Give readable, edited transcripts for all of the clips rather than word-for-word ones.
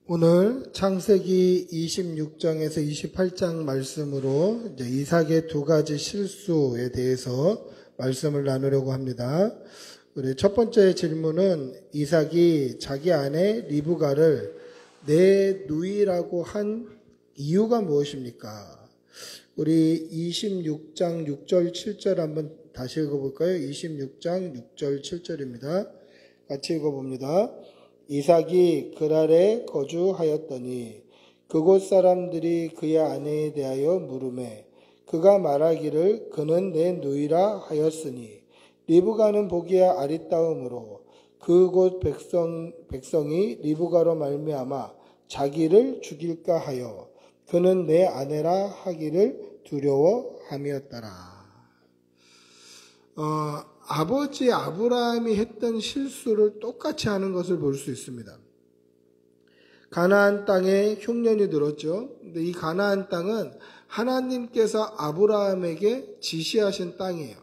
오늘 창세기 26장에서 28장 말씀으로 이제 이삭의 두 가지 실수에 대해서 말씀을 나누려고 합니다. 우리 첫 번째 질문은 이삭이 자기 아내 리브가를 내 누이라고 한 이유가 무엇입니까? 우리 26장 6절 7절 한번 다시 읽어볼까요? 26장 6절 7절입니다. 같이 읽어봅니다. 이삭이 그랄에 거주하였더니 그곳 사람들이 그의 아내에 대하여 물으매 그가 말하기를 그는 내 누이라 하였으니 리브가는 보기에 아리따움으로 그곳 백성이 리브가로 말미암아 자기를 죽일까 하여 그는 내 아내라 하기를 두려워함이었더라. 아버지 아브라함이 했던 실수를 똑같이 하는 것을 볼 수 있습니다. 가나안 땅에 흉년이 들었죠. 근데 이 가나안 땅은 하나님께서 아브라함에게 지시하신 땅이에요.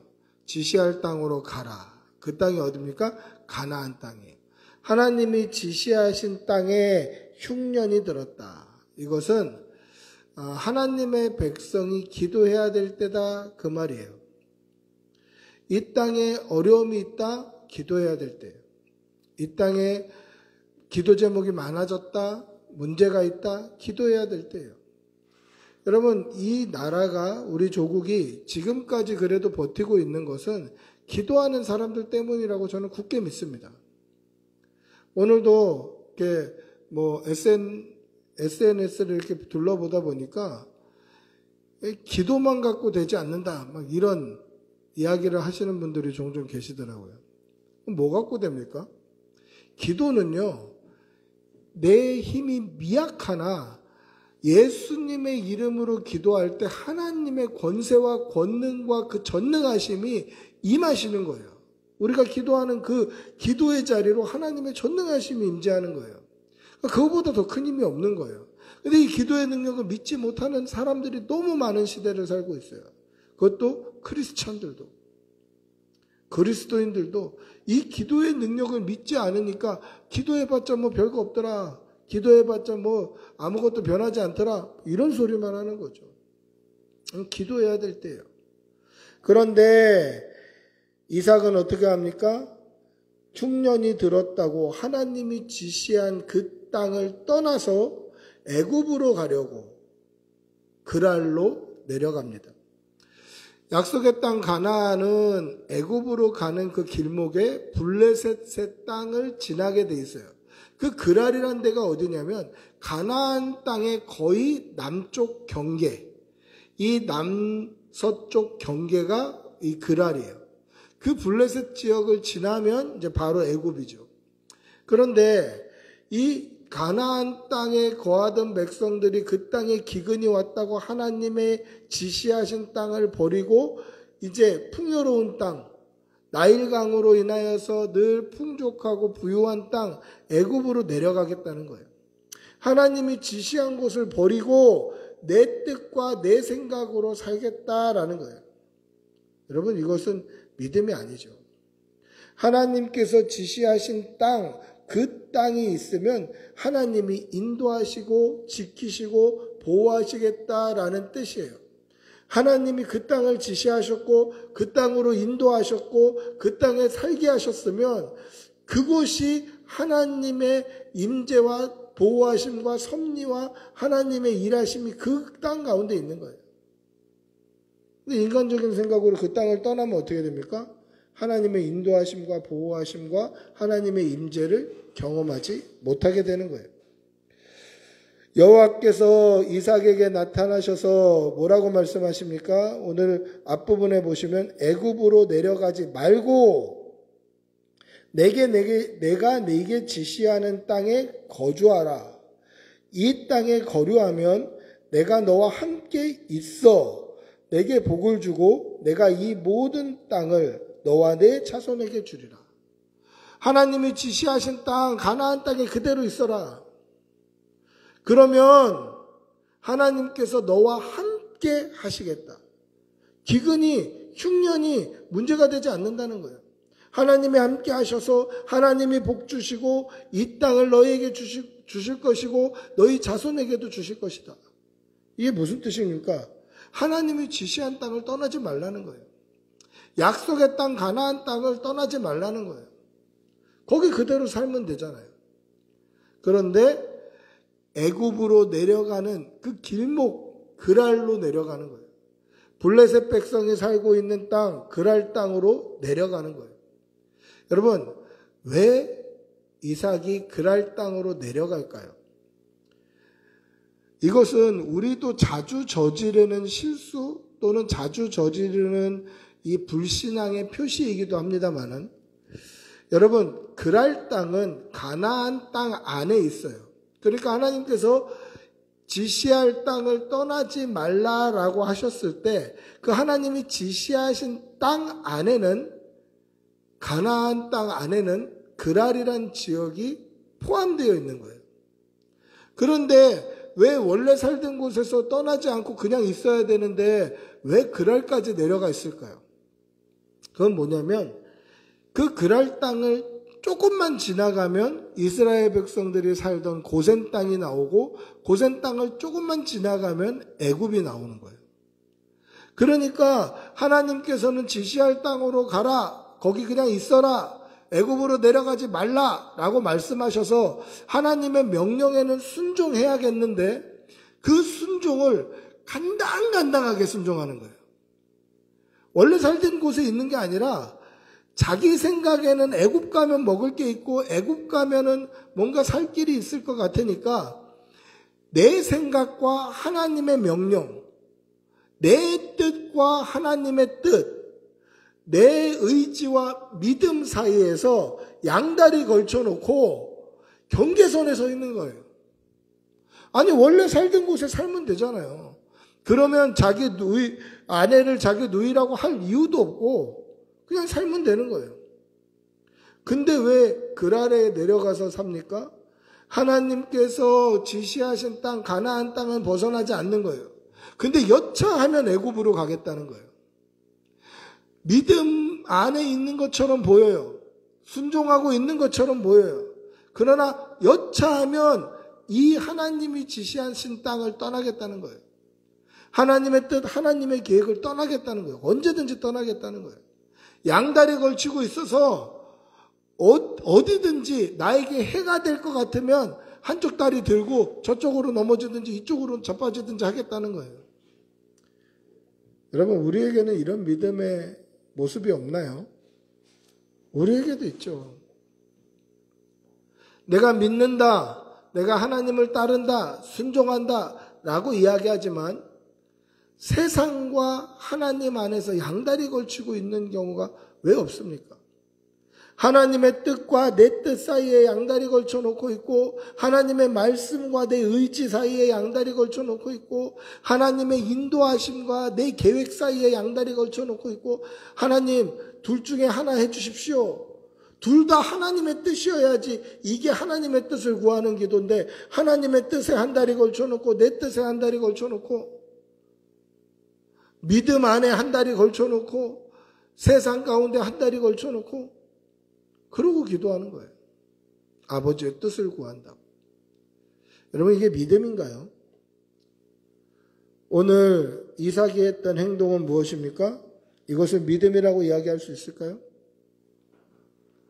지시할 땅으로 가라. 그 땅이 어디입니까? 가나안 땅이에요. 하나님이 지시하신 땅에 흉년이 들었다. 이것은 하나님의 백성이 기도해야 될 때다 그 말이에요. 이 땅에 어려움이 있다, 기도해야 될 때예요. 이 땅에 기도 제목이 많아졌다, 문제가 있다, 기도해야 될 때예요. 여러분, 이 나라가, 우리 조국이 지금까지 그래도 버티고 있는 것은 기도하는 사람들 때문이라고 저는 굳게 믿습니다. 오늘도 이렇게 SNS를 이렇게 둘러보다 보니까 기도만 갖고 되지 않는다, 막 이런 이야기를 하시는 분들이 종종 계시더라고요. 그럼 뭐 갖고 됩니까? 기도는요, 내 힘이 미약하나 예수님의 이름으로 기도할 때 하나님의 권세와 권능과 그 전능하심이 임하시는 거예요. 우리가 기도하는 그 기도의 자리로 하나님의 전능하심이 임재하는 거예요. 그거보다 더 큰 힘이 없는 거예요. 근데 이 기도의 능력을 믿지 못하는 사람들이 너무 많은 시대를 살고 있어요. 그것도 크리스찬들도, 그리스도인들도 이 기도의 능력을 믿지 않으니까 기도해봤자 뭐 별거 없더라, 기도해봤자 뭐 아무것도 변하지 않더라, 이런 소리만 하는 거죠. 기도해야 될 때예요. 그런데 이삭은 어떻게 합니까? 흉년이 들었다고 하나님이 지시한 그 땅을 떠나서 애굽으로 가려고 그랄로 내려갑니다. 약속의 땅 가나안은 애굽으로 가는 그 길목에 블레셋의 땅을 지나게 돼 있어요. 그 그랄이라는 데가 어디냐면 가나안 땅의 거의 남쪽 경계, 이 남서쪽 경계가 이 그랄이에요. 그 블레셋 지역을 지나면 이제 바로 애굽이죠. 그런데 이 가나안 땅에 거하던 백성들이 그 땅에 기근이 왔다고 하나님의 지시하신 땅을 버리고 이제 풍요로운 땅, 나일강으로 인하여서 늘 풍족하고 부유한 땅 애굽으로 내려가겠다는 거예요. 하나님이 지시한 곳을 버리고 내 뜻과 내 생각으로 살겠다라는 거예요. 여러분, 이것은 믿음이 아니죠. 하나님께서 지시하신 땅, 그 땅이 있으면 하나님이 인도하시고 지키시고 보호하시겠다라는 뜻이에요. 하나님이 그 땅을 지시하셨고 그 땅으로 인도하셨고 그 땅에 살게 하셨으면 그곳이 하나님의 임재와 보호하심과 섭리와 하나님의 일하심이 그 땅 가운데 있는 거예요. 근데 인간적인 생각으로 그 땅을 떠나면 어떻게 됩니까? 하나님의 인도하심과 보호하심과 하나님의 임재를 경험하지 못하게 되는 거예요. 여호와께서 이삭에게 나타나셔서 뭐라고 말씀하십니까? 오늘 앞부분에 보시면 애굽으로 내려가지 말고 내가 네게 지시하는 땅에 거주하라. 이 땅에 거류하면 내가 너와 함께 있어 내게 복을 주고 내가 이 모든 땅을 너와 내 자손에게 주리라. 하나님이 지시하신 땅, 가나안 땅에 그대로 있어라. 그러면 하나님께서 너와 함께 하시겠다. 기근이, 흉년이 문제가 되지 않는다는 거예요. 하나님이 함께 하셔서 하나님이 복 주시고 이 땅을 너에게 주실 것이고 너희 자손에게도 주실 것이다. 이게 무슨 뜻입니까? 하나님이 지시한 땅을 떠나지 말라는 거예요. 약속의 땅 가나안 땅을 떠나지 말라는 거예요. 거기 그대로 살면 되잖아요. 그런데 애굽으로 내려가는 그 길목 그랄로 내려가는 거예요. 블레셋 백성이 살고 있는 땅 그랄 땅으로 내려가는 거예요. 여러분, 왜 이삭이 그랄 땅으로 내려갈까요? 이것은 우리도 자주 저지르는 실수 또는 자주 저지르는 이 불신앙의 표시이기도 합니다만은, 여러분, 그랄 땅은 가나안 땅 안에 있어요. 그러니까 하나님께서 지시할 땅을 떠나지 말라라고 하셨을 때 그 하나님이 지시하신 땅 안에는, 가나안 땅 안에는 그랄이란 지역이 포함되어 있는 거예요. 그런데 왜 원래 살던 곳에서 떠나지 않고 그냥 있어야 되는데 왜 그랄까지 내려가 있을까요? 그건 뭐냐면 그 그랄 땅을 조금만 지나가면 이스라엘 백성들이 살던 고센 땅이 나오고 고센 땅을 조금만 지나가면 애굽이 나오는 거예요. 그러니까 하나님께서는 지시할 땅으로 가라, 거기 그냥 있어라, 애굽으로 내려가지 말라라고 말씀하셔서 하나님의 명령에는 순종해야겠는데 그 순종을 간당간당하게 순종하는 거예요. 원래 살던 곳에 있는 게 아니라 자기 생각에는 애굽 가면 먹을 게 있고 애굽 가면은 뭔가 살 길이 있을 것 같으니까 내 생각과 하나님의 명령, 내 뜻과 하나님의 뜻, 내 의지와 믿음 사이에서 양다리 걸쳐놓고 경계선에 서 있는 거예요. 아니 원래 살던 곳에 살면 되잖아요. 그러면 자기 아내를 자기 누이라고 할 이유도 없고 그냥 살면 되는 거예요. 근데 왜 그랄에 내려가서 삽니까? 하나님께서 지시하신 땅 가나안 땅은 벗어나지 않는 거예요. 근데 여차하면 애굽으로 가겠다는 거예요. 믿음 안에 있는 것처럼 보여요. 순종하고 있는 것처럼 보여요. 그러나 여차하면 이 하나님이 지시하신 땅을 떠나겠다는 거예요. 하나님의 뜻, 하나님의 계획을 떠나겠다는 거예요. 언제든지 떠나겠다는 거예요. 양다리 걸치고 있어서 어디든지 나에게 해가 될 것 같으면 한쪽 다리 들고 저쪽으로 넘어지든지 이쪽으로 자빠지든지 하겠다는 거예요. 여러분, 우리에게는 이런 믿음의 모습이 없나요? 우리에게도 있죠. 내가 믿는다, 내가 하나님을 따른다, 순종한다 라고 이야기하지만 세상과 하나님 안에서 양다리 걸치고 있는 경우가 왜 없습니까? 하나님의 뜻과 내 뜻 사이에 양다리 걸쳐놓고 있고 하나님의 말씀과 내 의지 사이에 양다리 걸쳐놓고 있고 하나님의 인도하심과 내 계획 사이에 양다리 걸쳐놓고 있고 하나님 둘 중에 하나 해주십시오. 둘 다 하나님의 뜻이어야지 이게 하나님의 뜻을 구하는 기도인데 하나님의 뜻에 한 다리 걸쳐놓고 내 뜻에 한 다리 걸쳐놓고 믿음 안에 한 다리 걸쳐놓고 세상 가운데 한 다리 걸쳐놓고 그러고 기도하는 거예요. 아버지의 뜻을 구한다고. 여러분 이게 믿음인가요? 오늘 이삭이 했던 행동은 무엇입니까? 이것을 믿음이라고 이야기할 수 있을까요?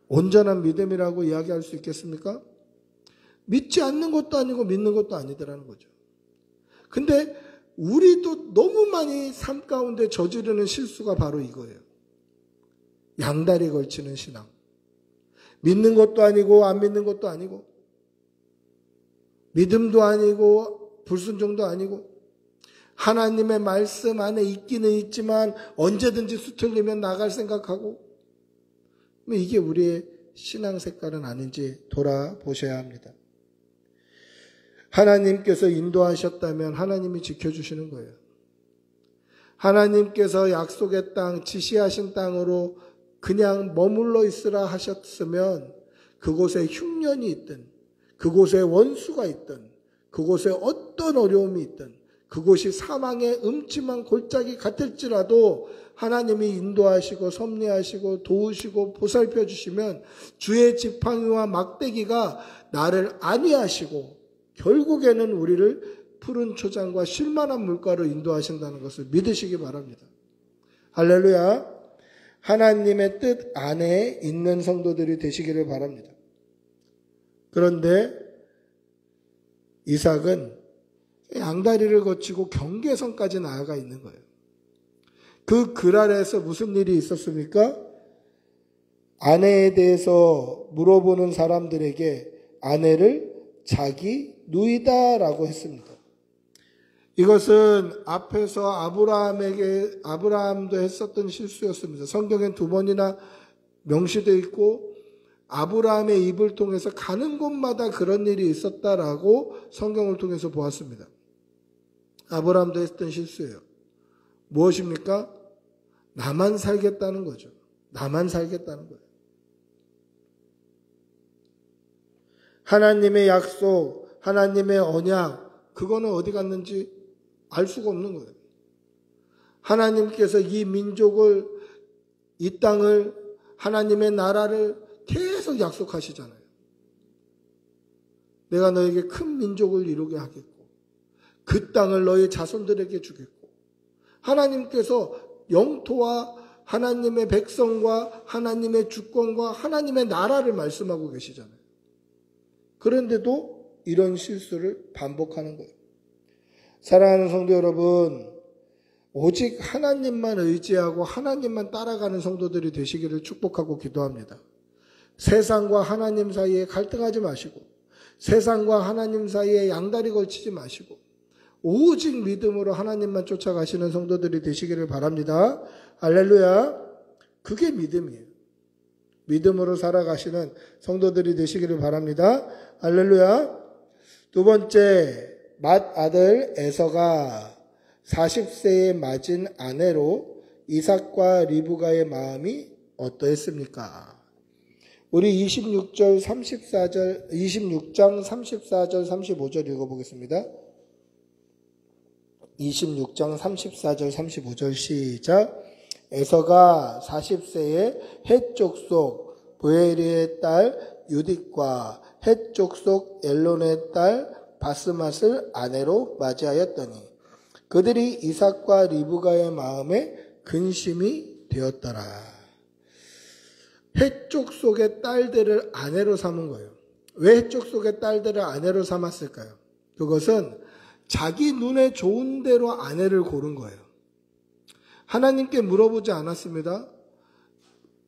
온전한 믿음이라고 이야기할 수 있겠습니까? 믿지 않는 것도 아니고 믿는 것도 아니더라는 거죠. 근데 우리도 너무 많이 삶 가운데 저지르는 실수가 바로 이거예요. 양다리 걸치는 신앙. 믿는 것도 아니고 안 믿는 것도 아니고 믿음도 아니고 불순종도 아니고 하나님의 말씀 안에 있기는 있지만 언제든지 수틀리면 나갈 생각하고 이게 우리의 신앙 색깔은 아닌지 돌아보셔야 합니다. 하나님께서 인도하셨다면 하나님이 지켜주시는 거예요. 하나님께서 약속의 땅, 지시하신 땅으로 그냥 머물러 있으라 하셨으면 그곳에 흉년이 있든 그곳에 원수가 있든 그곳에 어떤 어려움이 있든 그곳이 사망의 음침한 골짜기 같을지라도 하나님이 인도하시고 섭리하시고 도우시고 보살펴 주시면 주의 지팡이와 막대기가 나를 안위하시고 결국에는 우리를 푸른 초장과 쉴만한 물가로 인도하신다는 것을 믿으시기 바랍니다. 할렐루야. 하나님의 뜻 안에 있는 성도들이 되시기를 바랍니다. 그런데 이삭은 양다리를 거치고 경계선까지 나아가 있는 거예요. 그 글 아래에서 무슨 일이 있었습니까? 아내에 대해서 물어보는 사람들에게 아내를 자기 누이다라고 했습니다. 이것은 앞에서 아브라함도 했었던 실수였습니다. 성경엔 2번이나 명시되어 있고 아브라함의 입을 통해서 가는 곳마다 그런 일이 있었다라고 성경을 통해서 보았습니다. 아브라함도 했던 실수예요. 무엇입니까? 나만 살겠다는 거죠. 나만 살겠다는 거예요. 하나님의 약속, 하나님의 언약, 그거는 어디 갔는지 알 수가 없는 거예요. 하나님께서 이 민족을, 이 땅을, 하나님의 나라를 계속 약속하시잖아요. 내가 너에게 큰 민족을 이루게 하겠고 그 땅을 너의 자손들에게 주겠고 하나님께서 영토와 하나님의 백성과 하나님의 주권과 하나님의 나라를 말씀하고 계시잖아요. 그런데도 이런 실수를 반복하는 거예요. 사랑하는 성도 여러분, 오직 하나님만 의지하고 하나님만 따라가는 성도들이 되시기를 축복하고 기도합니다. 세상과 하나님 사이에 갈등하지 마시고 세상과 하나님 사이에 양다리 걸치지 마시고 오직 믿음으로 하나님만 쫓아가시는 성도들이 되시기를 바랍니다. 할렐루야. 그게 믿음이에요. 믿음으로 살아가시는 성도들이 되시기를 바랍니다. 할렐루야. 2번째, 맏아들 에서가 40세에 맞은 아내로 이삭과 리브가의 마음이 어떠했습니까? 우리 26장 34절 35절 읽어보겠습니다. 26장 34절 35절 시작. 에서가 40세에 헷 족속 보에리의 딸 유딕과 헷 족속 엘론의 딸 바스맛을 아내로 맞이하였더니 그들이 이삭과 리브가의 마음에 근심이 되었더라. 헷 족속의 딸들을 아내로 삼은 거예요. 왜 헷 족속의 딸들을 아내로 삼았을까요? 그것은 자기 눈에 좋은 대로 아내를 고른 거예요. 하나님께 물어보지 않았습니다.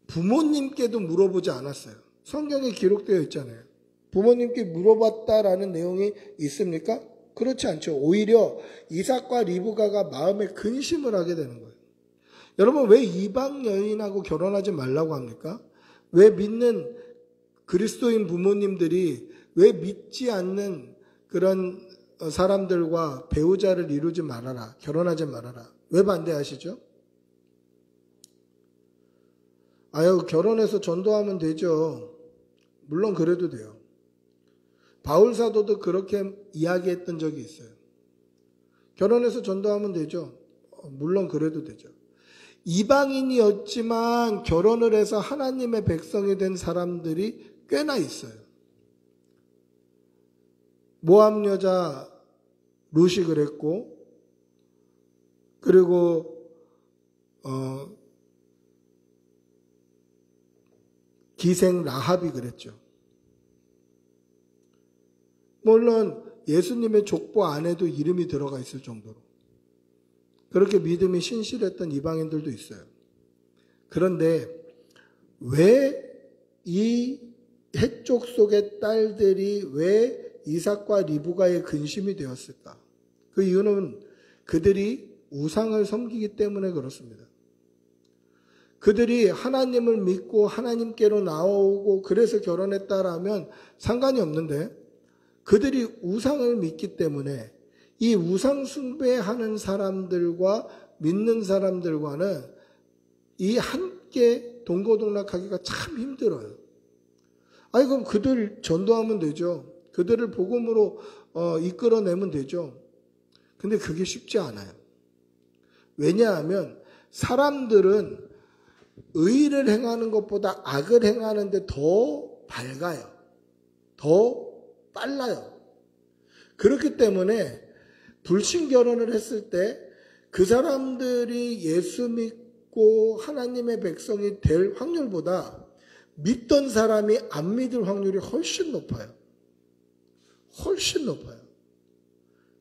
부모님께도 물어보지 않았어요. 성경에 기록되어 있잖아요. 부모님께 물어봤다라는 내용이 있습니까? 그렇지 않죠. 오히려 이삭과 리브가가 마음에 근심을 하게 되는 거예요. 여러분, 왜 이방 여인하고 결혼하지 말라고 합니까? 왜 믿는 그리스도인 부모님들이 왜 믿지 않는 그런 사람들과 배우자를 이루지 말아라, 결혼하지 말아라, 왜 반대하시죠? 아유, 결혼해서 전도하면 되죠. 물론 그래도 돼요. 바울 사도도 그렇게 이야기했던 적이 있어요. 결혼해서 전도하면 되죠. 물론 그래도 되죠. 이방인이었지만 결혼을 해서 하나님의 백성이 된 사람들이 꽤나 있어요. 모압 여자 룻이 그랬고, 그리고 기생 라합이 그랬죠. 물론 예수님의 족보 안에도 이름이 들어가 있을 정도로 그렇게 믿음이 신실했던 이방인들도 있어요. 그런데 왜 이 헷족 속의 딸들이 왜 이삭과 리브가의 근심이 되었을까? 그 이유는 그들이 우상을 섬기기 때문에 그렇습니다. 그들이 하나님을 믿고 하나님께로 나오고 그래서 결혼했다라면 상관이 없는데 그들이 우상을 믿기 때문에 이 우상 숭배하는 사람들과 믿는 사람들과는 이 함께 동고동락하기가 참 힘들어요. 아니 그럼 그들 전도하면 되죠. 그들을 복음으로 이끌어내면 되죠. 근데 그게 쉽지 않아요. 왜냐하면 사람들은 의를 행하는 것보다 악을 행하는데 더 밝아요. 더 빨라요. 그렇기 때문에 불신 결혼을 했을 때 그 사람들이 예수 믿고 하나님의 백성이 될 확률보다 믿던 사람이 안 믿을 확률이 훨씬 높아요. 훨씬 높아요.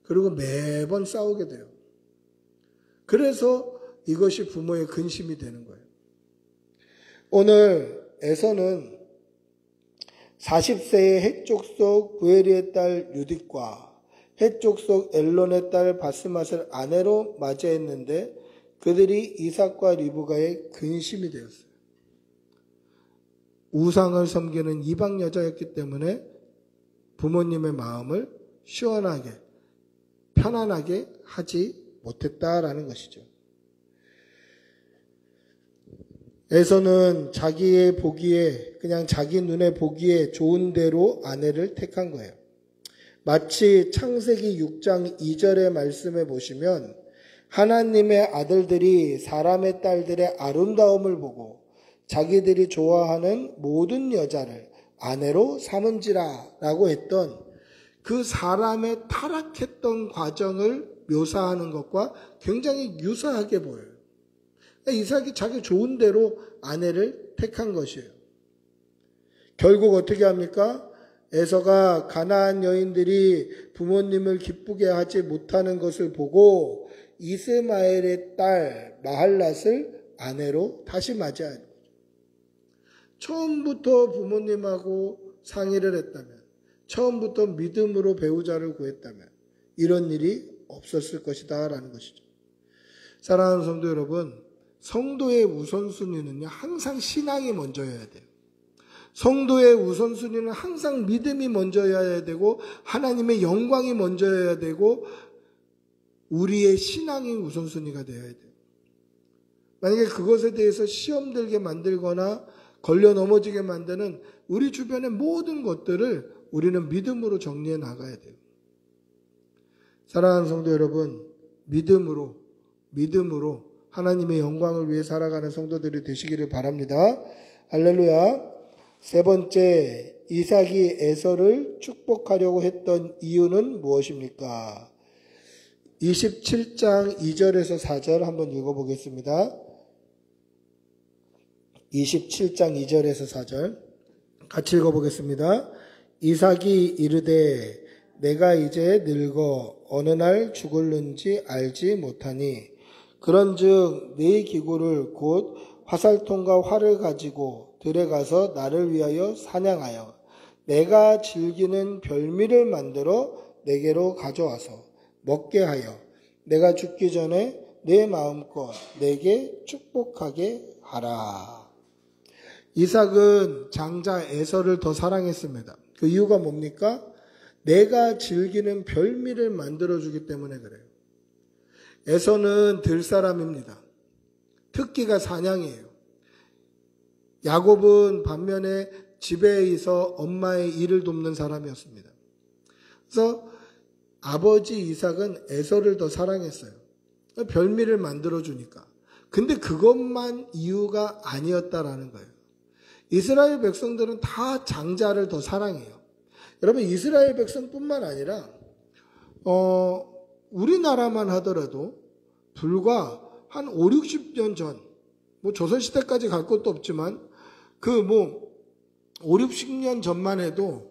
그리고 매번 싸우게 돼요. 그래서 이것이 부모의 근심이 되는 거예요. 오늘 에서는 40세의 헷족속 부에리의 딸 유딧과 헷족속 엘론의 딸 바스맛을 아내로 맞이했는데 그들이 이삭과 리브가의 근심이 되었어요. 우상을 섬기는 이방 여자였기 때문에 부모님의 마음을 시원하게 편안하게 하지 못했다라는 것이죠. 에서는 자기의 보기에 그냥 자기 눈에 보기에 좋은 대로 아내를 택한 거예요. 마치 창세기 6장 2절의 말씀에 보시면 하나님의 아들들이 사람의 딸들의 아름다움을 보고 자기들이 좋아하는 모든 여자를 아내로 삼은지라 라고 했던 그 사람의 타락했던 과정을 묘사하는 것과 굉장히 유사하게 보여요. 이삭이 자기 좋은 대로 아내를 택한 것이에요. 결국 어떻게 합니까? 에서가 가나안 여인들이 부모님을 기쁘게 하지 못하는 것을 보고 이스마엘의 딸 마할랏을 아내로 다시 맞이하는 거죠. 처음부터 부모님하고 상의를 했다면, 처음부터 믿음으로 배우자를 구했다면 이런 일이 없었을 것이다 라는 것이죠. 사랑하는 성도 여러분, 성도의 우선순위는요 항상 신앙이 먼저여야 돼요. 성도의 우선순위는 항상 믿음이 먼저여야 되고 하나님의 영광이 먼저여야 되고 우리의 신앙이 우선순위가 되어야 돼요. 만약에 그것에 대해서 시험 들게 만들거나 걸려 넘어지게 만드는 우리 주변의 모든 것들을 우리는 믿음으로 정리해 나가야 돼요. 사랑하는 성도 여러분, 믿음으로 하나님의 영광을 위해 살아가는 성도들이 되시기를 바랍니다. 할렐루야. 세 번째, 이삭이 에서를 축복하려고 했던 이유는 무엇입니까? 27장 2절에서 4절 한번 읽어보겠습니다. 27장 2절에서 4절 같이 읽어보겠습니다. 이삭이 이르되 내가 이제 늙어 어느 날 죽을는지 알지 못하니 그런즉 네 기구를 곧 화살통과 활을 가지고 들에 가서 나를 위하여 사냥하여 내가 즐기는 별미를 만들어 내게로 가져와서 먹게 하여 내가 죽기 전에 내 마음껏 내게 축복하게 하라. 이삭은 장자 에서를 더 사랑했습니다. 그 이유가 뭡니까? 내가 즐기는 별미를 만들어주기 때문에 그래요. 에서는 들사람입니다. 특기가 사냥이에요. 야곱은 반면에 집에 있어 엄마의 일을 돕는 사람이었습니다. 그래서 아버지 이삭은 에서를 더 사랑했어요. 별미를 만들어주니까. 근데 그것만 이유가 아니었다라는 거예요. 이스라엘 백성들은 다 장자를 더 사랑해요. 여러분, 이스라엘 백성뿐만 아니라 우리나라만 하더라도 불과 한 5, 60년 전, 뭐 조선시대까지 갈 것도 없지만 5, 60년 전만 해도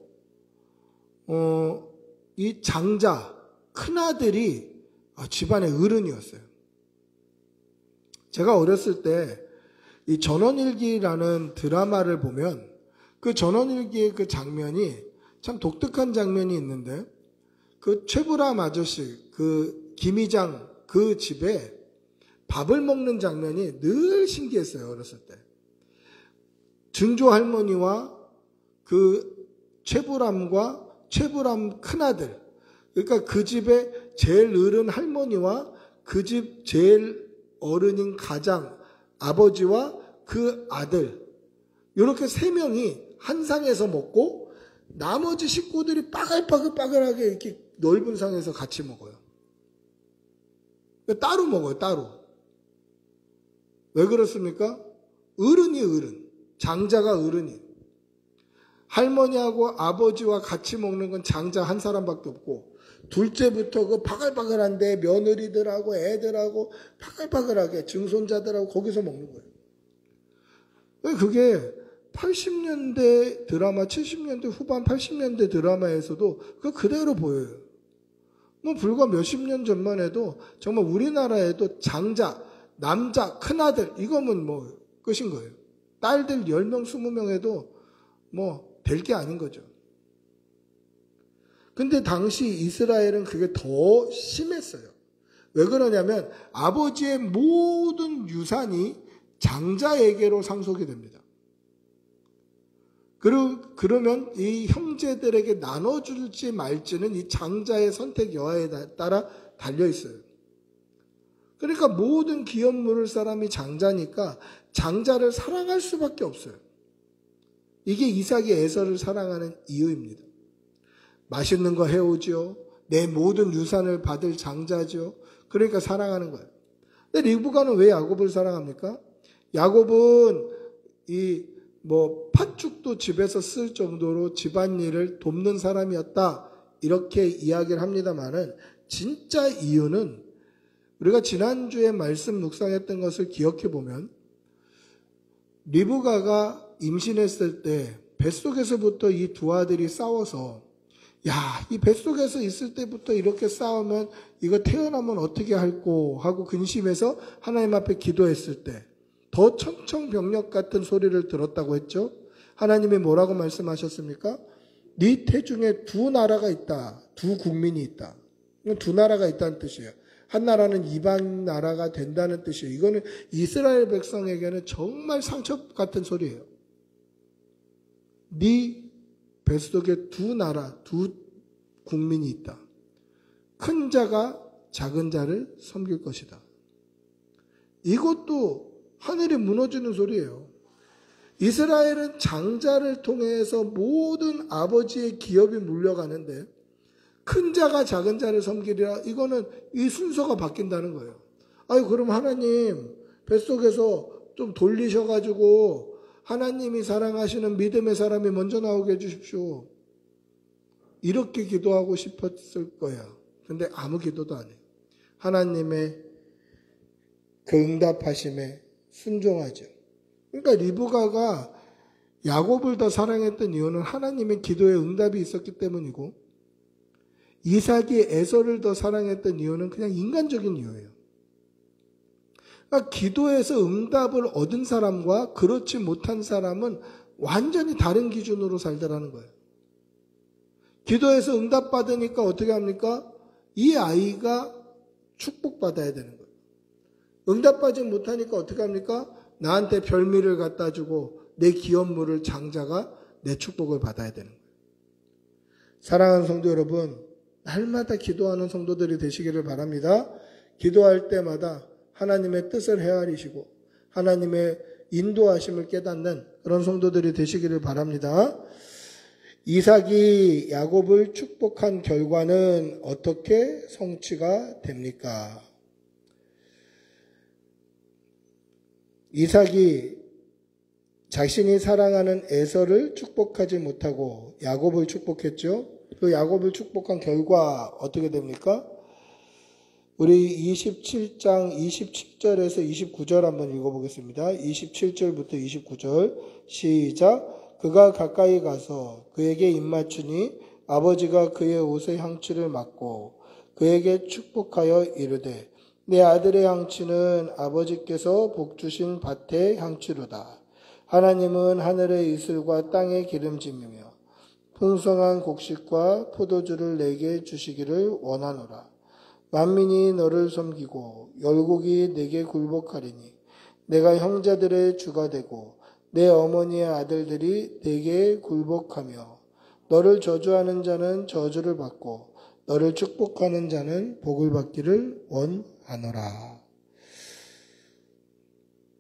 이 장자, 큰아들이 집안의 어른이었어요. 제가 어렸을 때 이 전원일기라는 드라마를 보면 그 전원일기의 그 장면이 참 독특한 장면이 있는데 그 최불암 아저씨, 그 김이장 그 집에 밥을 먹는 장면이 늘 신기했어요. 어렸을 때. 증조 할머니와 그 최불암과 최불암 큰아들, 그러니까 그 집에 제일 어른 할머니와 그 집 제일 어른인 가장 아버지와 그 아들, 이렇게 세 명이 한 상에서 먹고 나머지 식구들이 빠글빠글하게 이렇게 넓은 상에서 같이 먹어요. 따로 먹어요, 따로. 왜 그렇습니까? 어른이 어른, 장자가 어른이. 할머니하고 아버지와 같이 먹는 건 장자 한 사람밖에 없고, 둘째부터 그 바글바글한데 며느리들하고 애들하고 바글바글하게 증손자들하고 거기서 먹는 거예요. 그게 80년대 드라마, 70년대 후반 80년대 드라마에서도 그 그대로 보여요. 뭐 불과 몇십 년 전만 해도 정말 우리나라에도 장자, 남자, 큰아들 이거면 뭐 끝인 거예요. 딸들 10명, 20명 해도 뭐 될 게 아닌 거죠. 근데 당시 이스라엘은 그게 더 심했어요. 왜 그러냐면 아버지의 모든 유산이 장자에게로 상속이 됩니다. 그러면 이 형제들에게 나눠줄지 말지는 이 장자의 선택 여하에 따라 달려 있어요. 그러니까 모든 기업 물을 사람이 장자니까 장자를 사랑할 수밖에 없어요. 이게 이삭이 에서를 사랑하는 이유입니다. 맛있는 거 해오죠. 내 모든 유산을 받을 장자죠. 그러니까 사랑하는 거예요. 근데 리브가는 왜 야곱을 사랑합니까? 야곱은 팥죽도 집에서 쓸 정도로 집안일을 돕는 사람이었다. 이렇게 이야기를 합니다만은 진짜 이유는 우리가 지난주에 말씀 묵상했던 것을 기억해 보면 리브가가 임신했을 때 뱃속에서부터 이 두 아들이 싸워서 이 뱃속에서 있을 때부터 이렇게 싸우면 이거 태어나면 어떻게 할꼬 하고 근심해서 하나님 앞에 기도했을 때 더 천청병력 같은 소리를 들었다고 했죠. 하나님이 뭐라고 말씀하셨습니까? 네 태중에 두 나라가 있다. 두 국민이 있다. 두 나라가 있다는 뜻이에요. 한 나라는 이방 나라가 된다는 뜻이에요. 이거는 이스라엘 백성에게는 정말 상처 같은 소리예요. 네 뱃속에 두 나라, 두 국민이 있다. 큰 자가 작은 자를 섬길 것이다. 이것도 하늘이 무너지는 소리예요. 이스라엘은 장자를 통해서 모든 아버지의 기업이 물려가는데 큰 자가 작은 자를 섬기리라. 이거는 이 순서가 바뀐다는 거예요. 그럼 하나님 뱃속에서 좀 돌리셔가지고 하나님이 사랑하시는 믿음의 사람이 먼저 나오게 해주십시오. 이렇게 기도하고 싶었을 거야. 근데 아무 기도도 안 해요. 하나님의 그 응답하심에 순종하죠. 그러니까 리브가가 야곱을 더 사랑했던 이유는 하나님의 기도에 응답이 있었기 때문이고, 이삭이 에서를 더 사랑했던 이유는 그냥 인간적인 이유예요. 그러니까 기도에서 응답을 얻은 사람과 그렇지 못한 사람은 완전히 다른 기준으로 살더라는 거예요. 기도에서 응답받으니까 어떻게 합니까? 이 아이가 축복받아야 되는 거예요. 응답받지 못하니까 어떻게 합니까? 나한테 별미를 갖다 주고 내 기업물을 장자가 내 축복을 받아야 되는 거예요. 사랑하는 성도 여러분, 날마다 기도하는 성도들이 되시기를 바랍니다. 기도할 때마다 하나님의 뜻을 헤아리시고 하나님의 인도하심을 깨닫는 그런 성도들이 되시기를 바랍니다. 이삭이 야곱을 축복한 결과는 어떻게 성취가 됩니까? 이삭이 자신이 사랑하는 에서를 축복하지 못하고 야곱을 축복했죠. 그 야곱을 축복한 결과 어떻게 됩니까? 우리 27장 27절에서 29절 한번 읽어보겠습니다. 27절부터 29절 시작. 그가 가까이 가서 그에게 입맞추니 아버지가 그의 옷의 향취를 맡고 그에게 축복하여 이르되 내 아들의 향취는 아버지께서 복주신 밭의 향취로다. 하나님은 하늘의 이슬과 땅의 기름짐이며 풍성한 곡식과 포도주를 내게 주시기를 원하노라. 만민이 너를 섬기고 열국이 내게 굴복하리니 내가 형제들의 주가 되고 내 어머니의 아들들이 내게 굴복하며 너를 저주하는 자는 저주를 받고 너를 축복하는 자는 복을 받기를 원하노라.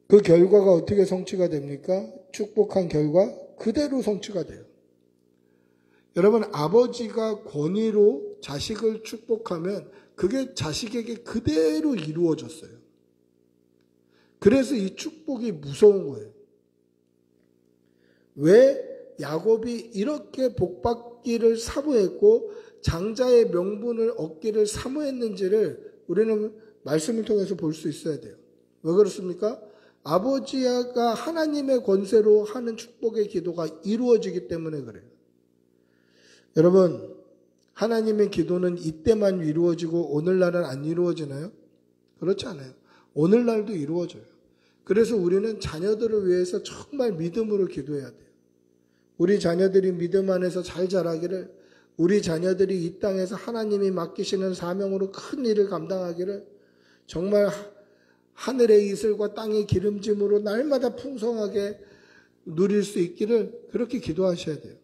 그 결과가 어떻게 성취가 됩니까? 축복한 결과 그대로 성취가 돼요. 여러분, 아버지가 권위로 자식을 축복하면 그게 자식에게 그대로 이루어졌어요. 그래서 이 축복이 무서운 거예요. 왜 야곱이 이렇게 복받기를 사모했고 장자의 명분을 얻기를 사모했는지를 우리는 말씀을 통해서 볼 수 있어야 돼요. 왜 그렇습니까? 아버지가 하나님의 권세로 하는 축복의 기도가 이루어지기 때문에 그래요. 여러분, 하나님의 기도는 이때만 이루어지고 오늘날은 안 이루어지나요? 그렇지 않아요. 오늘날도 이루어져요. 그래서 우리는 자녀들을 위해서 정말 믿음으로 기도해야 돼요. 우리 자녀들이 믿음 안에서 잘 자라기를, 우리 자녀들이 이 땅에서 하나님이 맡기시는 사명으로 큰 일을 감당하기를, 정말 하늘의 이슬과 땅의 기름짐으로 날마다 풍성하게 누릴 수 있기를 그렇게 기도하셔야 돼요.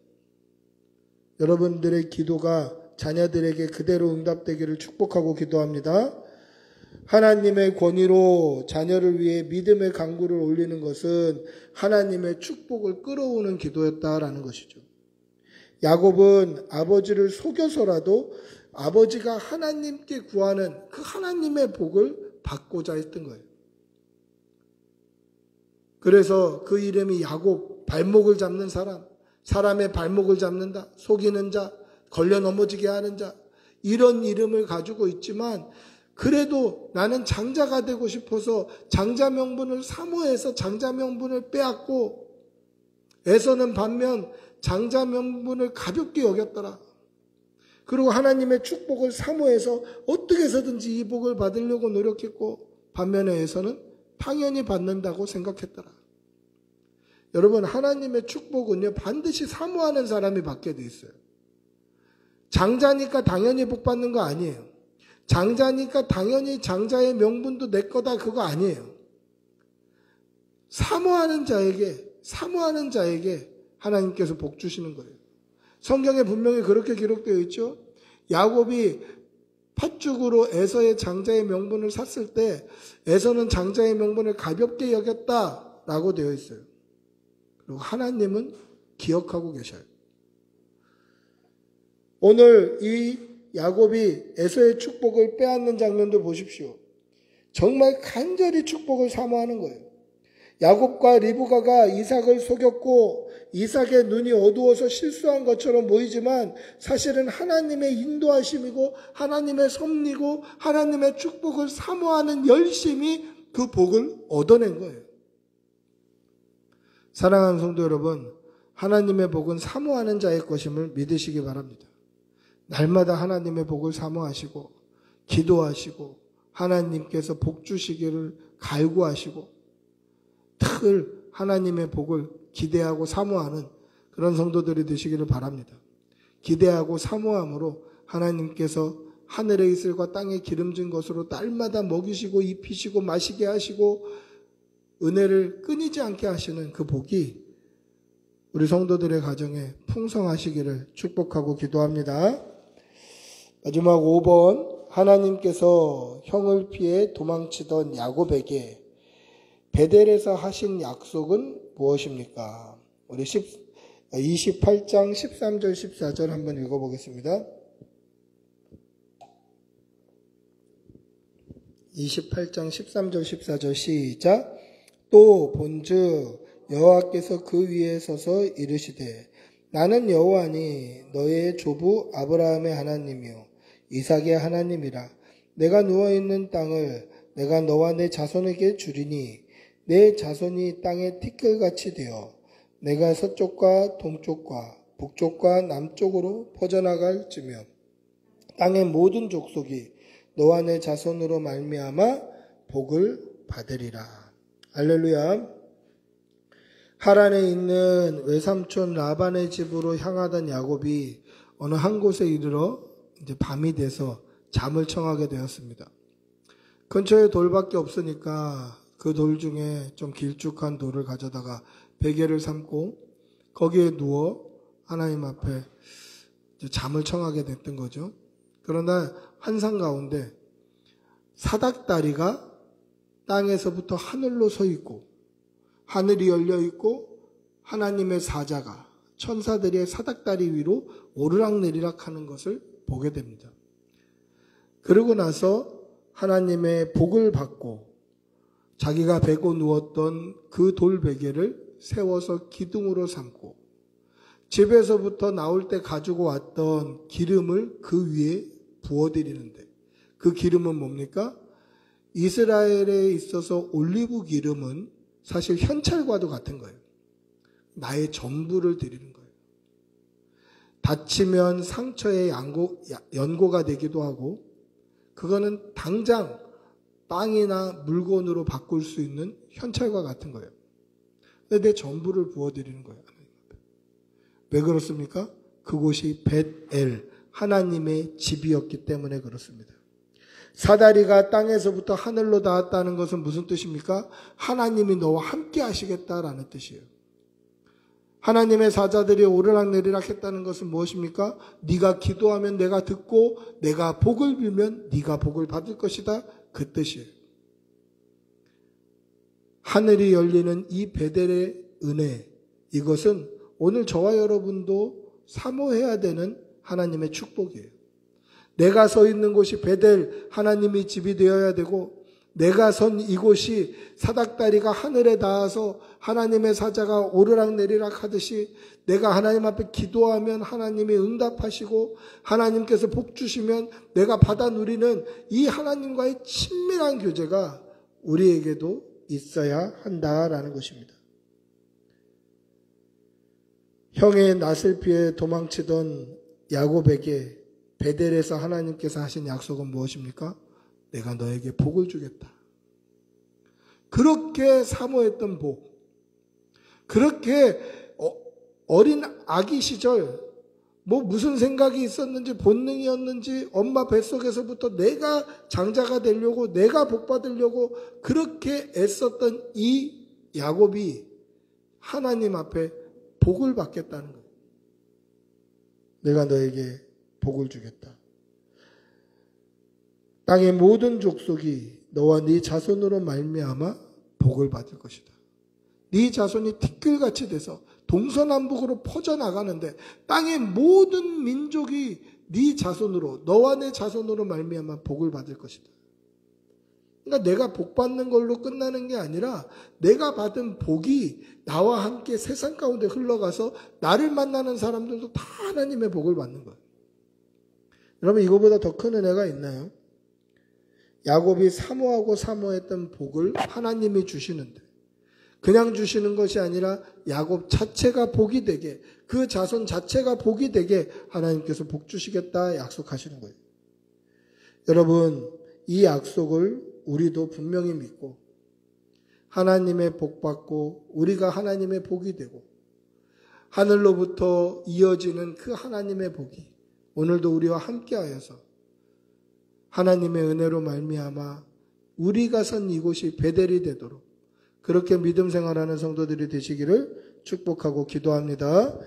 여러분들의 기도가 자녀들에게 그대로 응답되기를 축복하고 기도합니다. 하나님의 권위로 자녀를 위해 믿음의 강구를 올리는 것은 하나님의 축복을 끌어오는 기도였다라는 것이죠. 야곱은 아버지를 속여서라도 아버지가 하나님께 구하는 그 하나님의 복을 받고자 했던 거예요. 그래서 그 이름이 야곱, 발목을 잡는 사람, 사람의 발목을 잡는다, 속이는 자, 걸려 넘어지게 하는 자, 이런 이름을 가지고 있지만 그래도 나는 장자가 되고 싶어서 장자 명분을 사모해서 장자 명분을 빼앗고, 에서는 반면 장자 명분을 가볍게 여겼더라. 그리고 하나님의 축복을 사모해서 어떻게 해서든지 이 복을 받으려고 노력했고, 반면에 에서는 당연히 받는다고 생각했더라. 여러분, 하나님의 축복은요, 반드시 사모하는 사람이 받게 돼 있어요. 장자니까 당연히 복 받는 거 아니에요. 장자니까 당연히 장자의 명분도 내 거다, 그거 아니에요. 사모하는 자에게 하나님께서 복 주시는 거예요. 성경에 분명히 그렇게 기록되어 있죠. 야곱이 팥죽으로 에서의 장자의 명분을 샀을 때 에서는 장자의 명분을 가볍게 여겼다라고 되어 있어요. 그리고 하나님은 기억하고 계셔요. 오늘 이 야곱이 에서의 축복을 빼앗는 장면도 보십시오. 정말 간절히 축복을 사모하는 거예요. 야곱과 리브가가 이삭을 속였고 이삭의 눈이 어두워서 실수한 것처럼 보이지만 사실은 하나님의 인도하심이고 하나님의 섭리고 하나님의 축복을 사모하는 열심이 그 복을 얻어낸 거예요. 사랑하는 성도 여러분, 하나님의 복은 사모하는 자의 것임을 믿으시기 바랍니다. 날마다 하나님의 복을 사모하시고 기도하시고 하나님께서 복 주시기를 갈구하시고 늘 하나님의 복을 기대하고 사모하는 그런 성도들이 되시기를 바랍니다. 기대하고 사모함으로 하나님께서 하늘의 이슬과 땅의 기름진 것으로 날마다 먹이시고 입히시고 마시게 하시고 은혜를 끊이지 않게 하시는 그 복이 우리 성도들의 가정에 풍성하시기를 축복하고 기도합니다. 마지막 5번, 하나님께서 형을 피해 도망치던 야곱에게 베델에서 하신 약속은 무엇입니까? 우리 28장 13절 14절 한번 읽어보겠습니다. 28장 13절 14절 시작. 또 본즉 여호와께서 그 위에 서서 이르시되 나는 여호와니 너의 조부 아브라함의 하나님이요 이삭의 하나님이라. 내가 누워있는 땅을 내가 너와 내 자손에게 주리니 내 자손이 땅의 티끌같이 되어 내가 서쪽과 동쪽과 북쪽과 남쪽으로 퍼져나갈지며 땅의 모든 족속이 너와 내 자손으로 말미암아 복을 받으리라. 할렐루야. 하란에 있는 외삼촌 라반의 집으로 향하던 야곱이 어느 한 곳에 이르러 이제 밤이 돼서 잠을 청하게 되었습니다. 근처에 돌밖에 없으니까 그 돌 중에 좀 길쭉한 돌을 가져다가 베개를 삼고 거기에 누워 하나님 앞에 이제 잠을 청하게 됐던 거죠. 그러나 환상 가운데 사닥다리가 땅에서부터 하늘로 서 있고 하늘이 열려 있고 하나님의 사자가 천사들의 사닥다리 위로 오르락내리락 하는 것을 보게 됩니다. 그러고 나서 하나님의 복을 받고 자기가 베고 누웠던 그 돌베개를 세워서 기둥으로 삼고 집에서부터 나올 때 가지고 왔던 기름을 그 위에 부어드리는데 그 기름은 뭡니까? 이스라엘에 있어서 올리브 기름은 사실 현찰과도 같은 거예요. 나의 전부를 드리는 거예요. 다치면 상처의 연고가 되기도 하고 그거는 당장 땅이나 물건으로 바꿀 수 있는 현찰과 같은 거예요. 근데 내 전부를 부어드리는 거예요. 왜 그렇습니까? 그곳이 벳엘, 하나님의 집이었기 때문에 그렇습니다. 사다리가 땅에서부터 하늘로 닿았다는 것은 무슨 뜻입니까? 하나님이 너와 함께 하시겠다라는 뜻이에요. 하나님의 사자들이 오르락내리락 했다는 것은 무엇입니까? 네가 기도하면 내가 듣고 내가 복을 빌면 네가 복을 받을 것이다. 그 뜻이에요. 하늘이 열리는 이 베델의 은혜, 이것은 오늘 저와 여러분도 사모해야 되는 하나님의 축복이에요. 내가 서 있는 곳이 베델, 하나님의 집이 되어야 되고 내가 선 이곳이 사닥다리가 하늘에 닿아서 하나님의 사자가 오르락내리락 하듯이 내가 하나님 앞에 기도하면 하나님이 응답하시고 하나님께서 복 주시면 내가 받아 누리는 이 하나님과의 친밀한 교제가 우리에게도 있어야 한다라는 것입니다. 형의 낯을 피해 도망치던 야곱에게 베델에서 하나님께서 하신 약속은 무엇입니까? 내가 너에게 복을 주겠다. 그렇게 사모했던 복, 그렇게 어린 아기 시절 무슨 생각이 있었는지 본능이었는지 엄마 뱃속에서부터 내가 장자가 되려고 내가 복 받으려고 그렇게 애썼던 이 야곱이 하나님 앞에 복을 받겠다는 거예요. 내가 너에게 복을 주겠다. 땅의 모든 족속이 너와 네 자손으로 말미암아 복을 받을 것이다. 네 자손이 티끌같이 돼서 동서남북으로 퍼져나가는데 땅의 모든 민족이 네 자손으로 너와 내 자손으로 말미암아 복을 받을 것이다. 그러니까 내가 복 받는 걸로 끝나는 게 아니라 내가 받은 복이 나와 함께 세상 가운데 흘러가서 나를 만나는 사람들도 다 하나님의 복을 받는 거예요. 여러분 이거보다 더 큰 은혜가 있나요? 야곱이 사모하고 사모했던 복을 하나님이 주시는데 그냥 주시는 것이 아니라 야곱 자체가 복이 되게 그 자손 자체가 복이 되게 하나님께서 복 주시겠다 약속하시는 거예요. 여러분 이 약속을 우리도 분명히 믿고 하나님의 복 받고 우리가 하나님의 복이 되고 하늘로부터 이어지는 그 하나님의 복이 오늘도 우리와 함께하여서 하나님의 은혜로 말미암아 우리가 선 이곳이 베델이 되도록 그렇게 믿음 생활하는 성도들이 되시기를 축복하고 기도합니다.